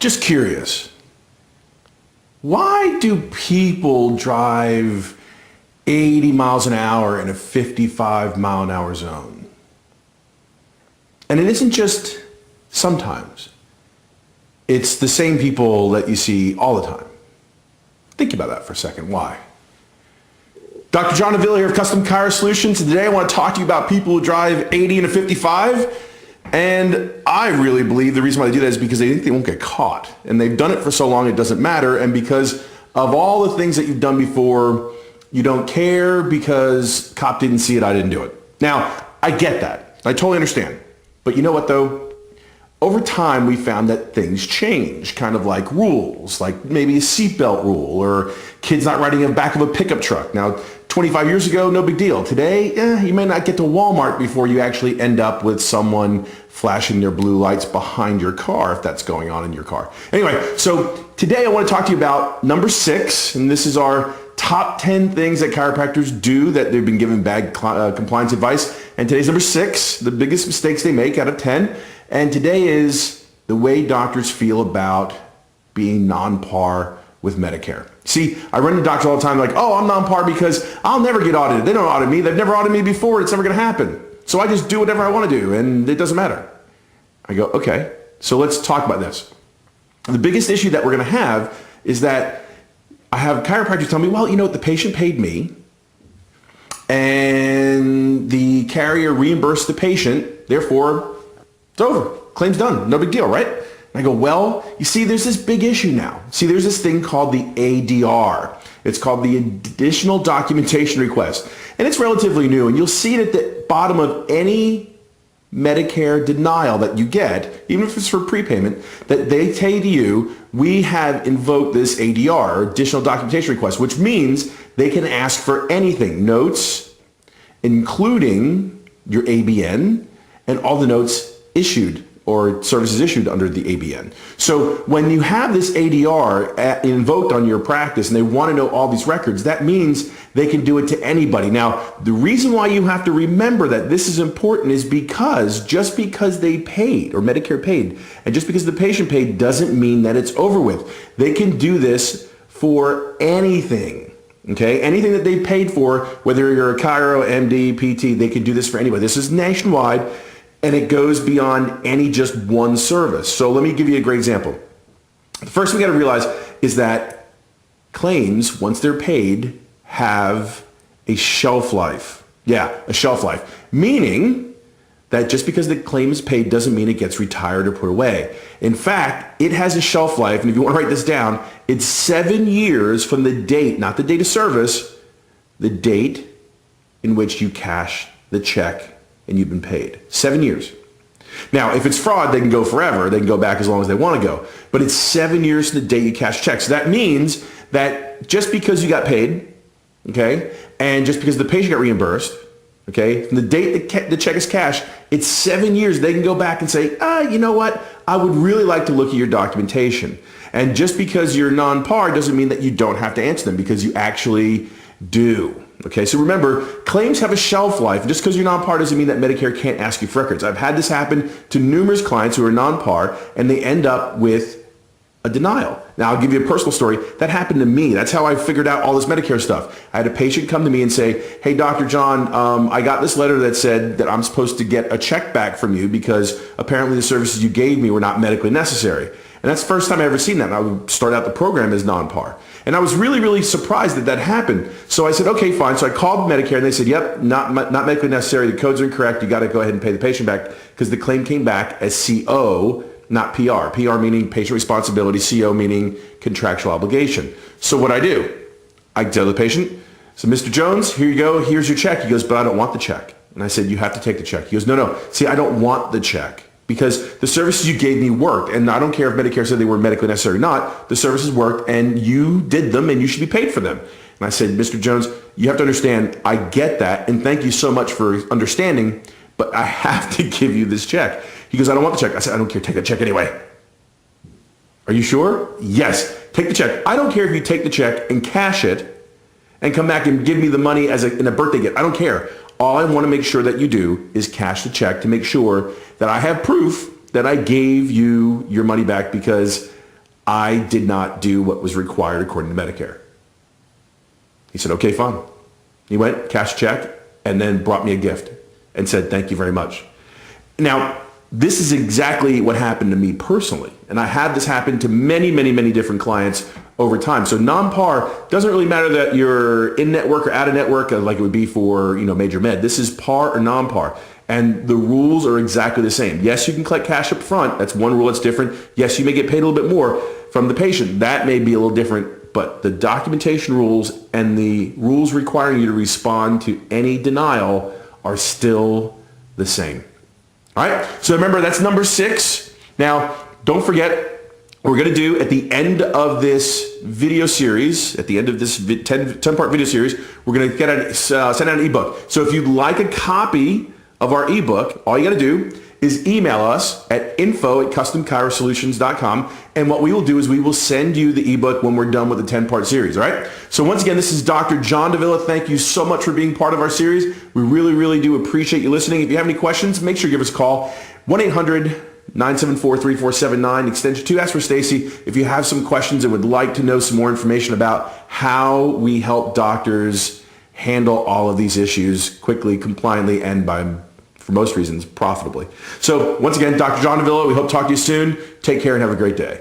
Just curious, why do people drive 80 miles an hour in a 55 mile an hour zone? And it isn't just sometimes. It's the same people that you see all the time. Think about that for a second. Why? Dr. John Avila here of Custom Chiro Solutions, and today I want to talk to you about people who drive 80 in a 55. And I really believe the reason why they do that is because they think they won't get caught. And they've done it for so long it doesn't matter. And because of all the things that you've done before, you don't care because cop didn't see it, I didn't do it. Now, I get that. I totally understand. But you know what though? Over time, we found that things change, kind of like rules, like maybe a seatbelt rule or kids not riding in the back of a pickup truck. Now, 25 years ago, no big deal. Today, you may not get to Walmart before you actually end up with someone flashing their blue lights behind your car, if that's going on in your car. Anyway, so today I want to talk to you about number 6, and this is our top 10 things that chiropractors do that they've been given bad compliance advice. And today's number 6, the biggest mistakes they make out of 10. And today is the way doctors feel about being non-par with Medicare. See, I run into doctors all the time like, oh, I'm non-par because I'll never get audited. They don't audit me. They've never audited me before. It's never going to happen. So I just do whatever I want to do and it doesn't matter. I go, okay, so let's talk about this. The biggest issue that we're going to have is that I have chiropractors tell me, well, you know what, the patient paid me and the carrier reimbursed the patient, therefore it's over. Claim's done. No big deal, right? And I go, well, you see, there's this big issue now. See, there's this thing called the ADR. It's called the Additional Documentation Request. And it's relatively new. And you'll see it at the bottom of any Medicare denial that you get, even if it's for prepayment, that they say to you, we have invoked this ADR, or Additional Documentation Request, which means they can ask for anything, notes, including your ABN, and all the notes issued or services issued under the ABN. So when you have this ADR invoked on your practice and they want to know all these records, that means they can do it to anybody. Now, the reason why you have to remember that this is important is because just because they paid or Medicare paid and just because the patient paid doesn't mean that it's over with. They can do this for anything. Okay, anything that they paid for, whether you're a chiro, MD, PT, they can do this for anybody. This is nationwide. And it goes beyond any just one service. So let me give you a great example. The first thing we got to realize is that claims, once they're paid, have a shelf life. Yeah, a shelf life. Meaning that just because the claim is paid doesn't mean it gets retired or put away. In fact, it has a shelf life, and if you want to write this down, it's 7 years from the date, not the date of service, the date in which you cash the check and you've been paid. 7 years. Now, if it's fraud, they can go forever. They can go back as long as they want to go. But it's 7 years to the date you cash checks. So that means that just because you got paid, okay, and just because the patient got reimbursed, okay, from the date the check is cashed, it's 7 years. They can go back and say, you know what? I would really like to look at your documentation. And just because you're non-par doesn't mean that you don't have to answer them because you actually do. Okay, so remember, claims have a shelf life. Just because you're non-par doesn't mean that Medicare can't ask you for records. I've had this happen to numerous clients who are non-par, and they end up with a denial. Now, I'll give you a personal story. That happened to me. That's how I figured out all this Medicare stuff. I had a patient come to me and say, hey, Dr. John, I got this letter that said that I'm supposed to get a check back from you because apparently the services you gave me were not medically necessary. And that's the first time I ever seen that. And I would start out the program as non-par. And I was really, really surprised that that happened. So I said, okay, fine. So I called Medicare and they said, yep, not medically necessary. The codes are incorrect. You got to go ahead and pay the patient back because the claim came back as CO, not PR. PR meaning patient responsibility, CO meaning contractual obligation. So what I do, I tell the patient, so Mr. Jones, here you go. Here's your check. He goes, but I don't want the check. And I said, you have to take the check. He goes, no. See, I don't want the check. Because the services you gave me worked, and I don't care if Medicare said they were medically necessary or not, the services worked and you did them and you should be paid for them. And I said, Mr. Jones, you have to understand, I get that, and thank you so much for understanding, but I have to give you this check. He goes, I don't want the check. I said, I don't care, take the check anyway. Are you sure? Yes, take the check. I don't care if you take the check and cash it and come back and give me the money as in a birthday gift. I don't care. All I want to make sure that you do is cash the check to make sure that I have proof that I gave you your money back because I did not do what was required according to Medicare. He said, okay, fine. He went, cashed a check, and then brought me a gift and said, thank you very much. Now, this is exactly what happened to me personally. And I had this happen to many, many, many different clients over time. So non-par doesn't really matter that you're in network or out of network like it would be for, major med. This is par or non-par. And the rules are exactly the same. Yes, you can collect cash up front. That's one rule that's different. Yes, you may get paid a little bit more from the patient. That may be a little different, but the documentation rules and the rules requiring you to respond to any denial are still the same. All right, so remember, that's number 6. Now, don't forget, we're going to do at the end of this video series, at the end of this 10-part video series, we're going to send out an ebook. So if you'd like a copy of our ebook, all you got to do is email us at info@customchirosolutions.com, and what we will do is we will send you the ebook when we're done with the 10-part series, all right? So once again, this is Dr. John Davila. Thank you so much for being part of our series. We really, really do appreciate you listening. If you have any questions, make sure you give us a call, 1-800-974-3479, extension 2. Ask for Stacy if you have some questions and would like to know some more information about how we help doctors handle all of these issues quickly, compliantly, and for most reasons, profitably. So once again, Dr. John Davila, we hope to talk to you soon. Take care and have a great day.